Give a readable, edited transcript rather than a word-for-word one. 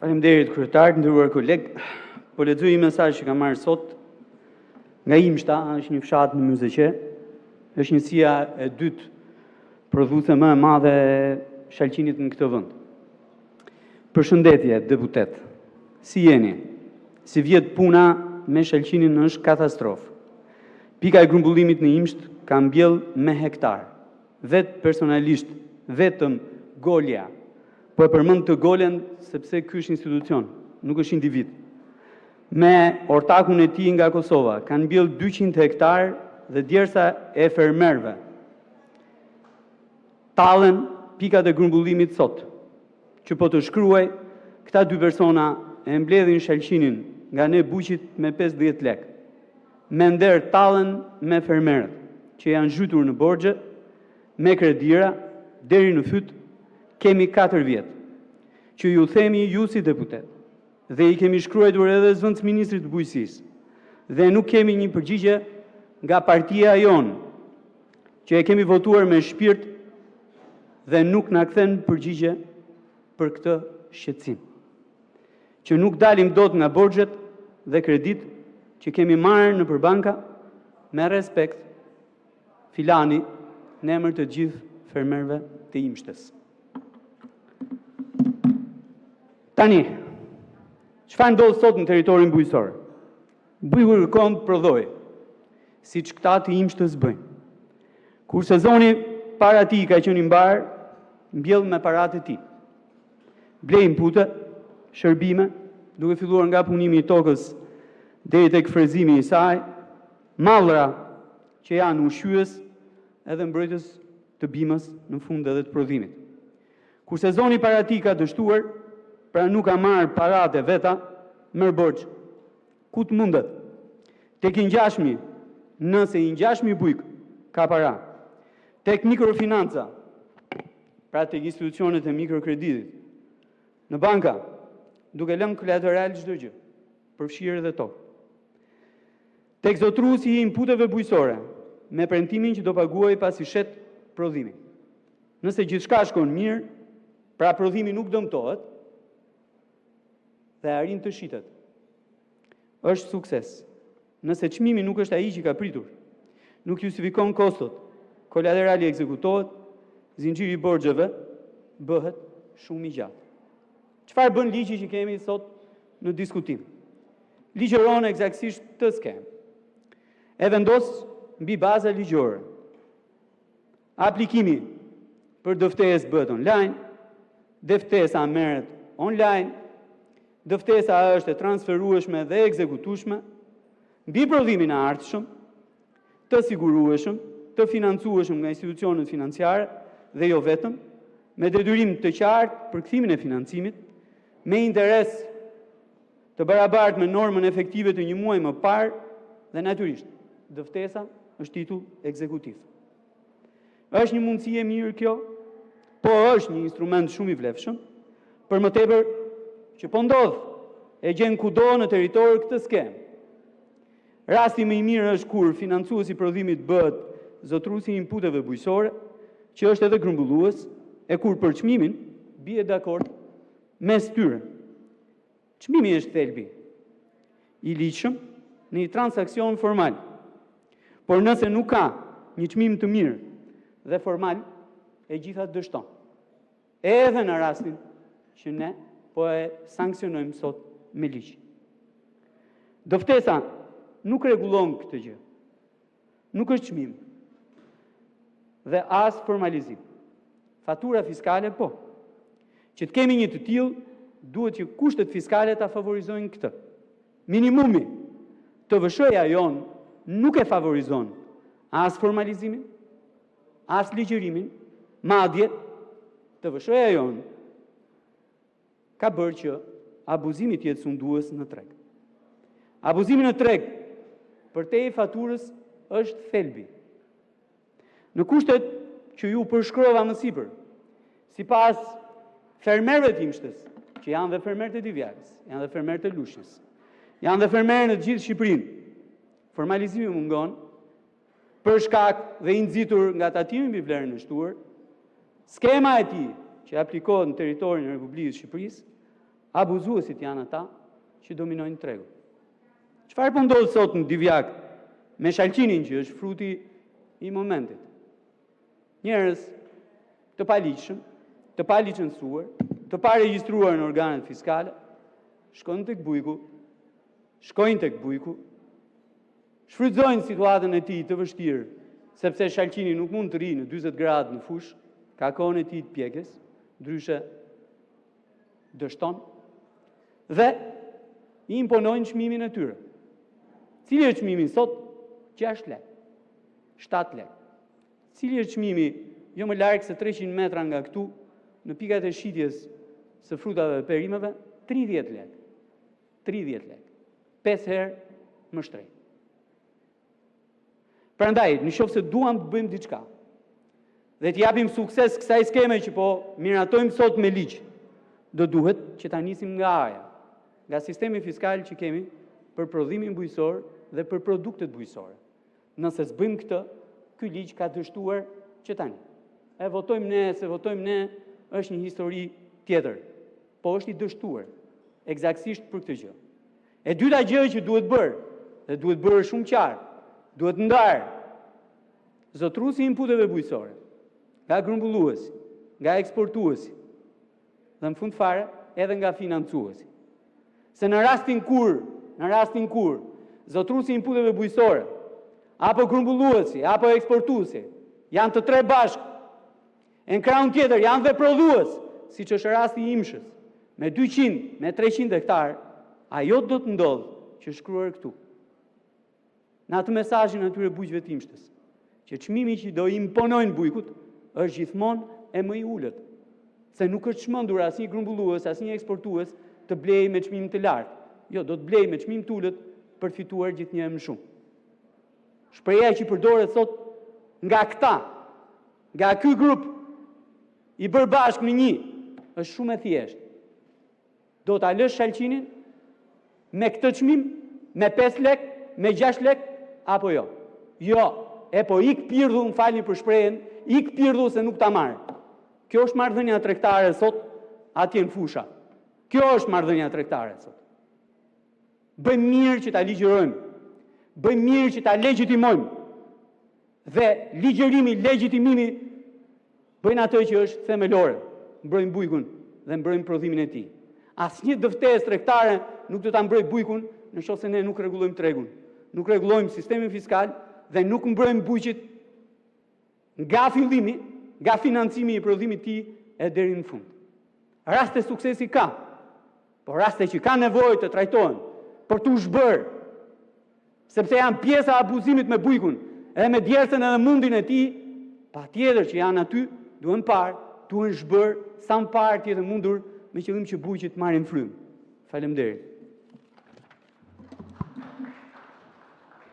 Faleminderit kryetar, nderuar koleg. Po lexoj një mesazh që kam marrë sot nga Imshta, është një fshat në Myzeqe. Është njësia e dytë prodhuese më e madhe e shalqinit në këtë vend. Përshëndetje, deputet. Si jeni? Si vjet puna me shalqinin është katastrofë. Pika e grumbullimit në Imsht ka mbjell me hektar. Vetë personalisht, vetëm Golja. Po e përmend të Golen sepse ky është institucion, nuk është individ. Me ortakun e tij nga Kosova, kanë mbjell 200 hektar dhe djersa e fermerëve. Tallen pikat e grumbullimit sot, që po të shkruaj, këta dy persona e mbledhin shalqinin nga ne buqit me 50 lek. Me nder tallen me fermerët, që janë zhytur në borxhe, me kredira, deri në fyt, kemi 4 vjet, që ju themi ju si deputet, dhe i kemi shkruar edhe zëvendës ministrit të bujqësisë, dhe nuk kemi një përgjigje nga partia jonë, që e kemi votuar me shpirt dhe nuk na kthen përgjigje për këtë shqetësim. Që nuk dalim dot nga borxhet dhe kredit që kemi marrë në përbanka me respekt, filani në emër të gjithë fermerëve të Imshtës. Tani, çfarë ndodh sot në territorin bujqësor? Buju kërkon prodhoj, siç këta të Imshtës bëjnë. Kur sezoni para tij ka qenë i mbar, mbjell me paratë e tij. Blej inpute, shërbime, duke filluar nga punimi i tokës deri tek frezimi i saj, mallra që janë ushqyes edhe mbrojtës të bimës në fund edhe të prodhimit. Kur sezoni para tij ka dështuar, pra nuk ka marrë paratë e veta, merr borxh. Ku të mundet? Tek i ngjashmi, nëse i ngjashmi bujk ka para. Tek mikrofinanca, pra tek institucionet e mikrokreditit. Në banka, duke lënë kolateral çdo gjë, përfshirë edhe tokë. Tek zotruesi i inputeve bujqësore, me premtimin që do paguaj pasi shet prodhimin. Nëse gjithçka shkon mirë, pra prodhimi nuk dëmtohet dhe arrin të shitet. Është sukses. Nëse çmimi nuk është ai që ka pritur, nuk justifikon kostot, kolaterali ekzekutohet, zinxhiri i borxheve bëhet shumë i gjatë. Çfarë bën ligji që kemi sot në diskutim? Ligjëron eksaktësisht të skem. E vendos mbi baza ligjore. Aplikimi për dëftesë bëhet online, dëftesa merret online, dëftesa është e transferueshme dhe ekzekutueshme, mbi prodhimin e ardhshëm, të sigurueshëm, të financueshëm nga institucionet financiare dhe jo vetëm, me detyrim të qartë për kthimin e financimit, me interes të barabartë me normën efektive të një muaji më parë dhe natyrisht, dëftesa është titull ekzekutiv. Është një mundësi e mirë kjo, po është një instrument shumë i vlefshëm, për më tepër që po ndodh e gjen kudo në territor këtë skem. Rasti më i mirë është kur financuesi i prodhimit bëhet zotruesi i inputeve bujqësore, që është edhe grumbullues, e kur për çmimin bie dakord mes tyre. Çmimi është thelbi i ligjshëm në një transakcion formal. Por nëse nuk ka një çmim të mirë dhe formal, e gjitha dështon. Edhe në rastin që ne po e sankcionojmë sot me ligj. Dëftesa nuk rregullon këtë gjë. Nuk është çmim. Dhe as formalizim. Fatura fiskale po. Që të kemi një të tillë, duhet që kushtet fiskale ta favorizojnë këtë. Minimumi të TVSH-ja jonë nuk e favorizon as formalizimin, as ligjërimin, madje TVSH-ja jonë ka bërë që abuzimi të jetë sundues në treg. Abuzimi në treg për te i faturës është thelbi. Në kushtet që ju përshkrova më sipër, sipas fermerëve të Imshtës, që janë dhe fermerët e Divjarës, janë dhe fermerët e Lushnjës, janë dhe fermerët në gjithë Shqipërinë, formalizimi mungon, për shkak dhe i nxitur nga tatimi mbi vlerën e shtuar, skema e tij që aplikohet në territorin e Republikës së Shqipërisë Abuzuesit janë ata që dominojnë tregun. Çfarë po ndodh sot në Divjak me shalqinin që është fruti i momentit? Njerëz të paligjshëm, të palicencuar, të paregjistruar në organet fiskale, shkojnë tek bujku, shfrytëzojnë situatën e tij të vështirë, sepse shalqini nuk mund të rri në 40 gradë në fush, ka kohën e tij të pjekës, ndryshe dështon, dhe i imponojnë çmimin e tyre. Cili është çmimi sot? 6 lekë, 7 lekë. Cili është çmimi jo më larg se 300 metra nga këtu, në pikat e shitjes së frutave dhe perimeve? 30 lekë. 30 lekë. 5 herë më shtrenjtë. Prandaj, nëse duam të bëjmë diçka dhe të japim sukses kësaj skeme që po miratojmë sot me ligj, do duhet që ta nisim nga aja, nga sistemi fiskal që kemi për prodhimin bujqësor dhe për produktet bujqësore. Nëse s'bëjmë këtë, ky ligj ka dështuar që tani. E votojmë ne, se votojmë ne, është një histori tjetër, po është i dështuar eksaktësisht për këtë gjë. E dyta gjë që duhet bërë, dhe duhet bërë shumë qartë, duhet ndarë zotruesi i inputeve bujqësore nga grumbulluesi, nga eksportuesi, dhe në fund fare edhe nga financuesi. Se në rastin kur zotruesi i inputeve bujqësore, apo grumbulluesi, apo eksportuesi, janë të tre bashkë, e në krahun tjetër janë dhe prodhues, siç është rasti i Imshës, me 200, me 300 hektar, ajo do të ndodhë që shkruar këtu. Në atë mesazhin atyre bujqëve të Imshtës, që çmimi që do i imponojnë bujkut është gjithmonë e më i ulët, se nuk është çmendur asnjë grumbullues, asnjë eksportues të blejë me çmim të lartë. Jo, do të blejë me çmim të ulët për të fituar gjithnjë më shumë. Shpreha që përdoret sot nga këta, nga ky grup i bërë bashkë në një, është shumë e thjeshtë. Do ta lësh shalqinin me këtë çmim, me 5 lekë, me 6 lekë, apo jo? Jo, po ik pirdhu, më falni për shprehjen, ik pirdhu se nuk ta marr. Kjo është marrëdhënia tregtare sot atje në fusha. Kjo është marrëdhënia tregtare sot. Bëjmë mirë që ta ligjërojmë. Bëjmë mirë që ta legjitimojmë. Dhe ligjërimi, legjitimimi bëjnë atë që është themelore. Mbrojmë bujkun dhe mbrojmë prodhimin e tij. Asnjë dëftesë tregtare nuk do ta mbrojë bujkun nëse ne nuk rregullojmë tregun. Nuk rregullojmë sistemin fiskal dhe nuk mbrojmë bujqit nga fillimi, nga financimi i prodhimit të tij e deri në fund. Raste suksesi ka, por raste që ka nevojë të trajtohen për t'u zhbërë, sepse janë pjesa e abuzimit me bujkun, edhe me djersën edhe mundin e tij, patjetër që janë aty, duhen parë, duhen zhbërë sa më parë tjetër mundur me qëllim që bujqit marrin frymë. Faleminderit.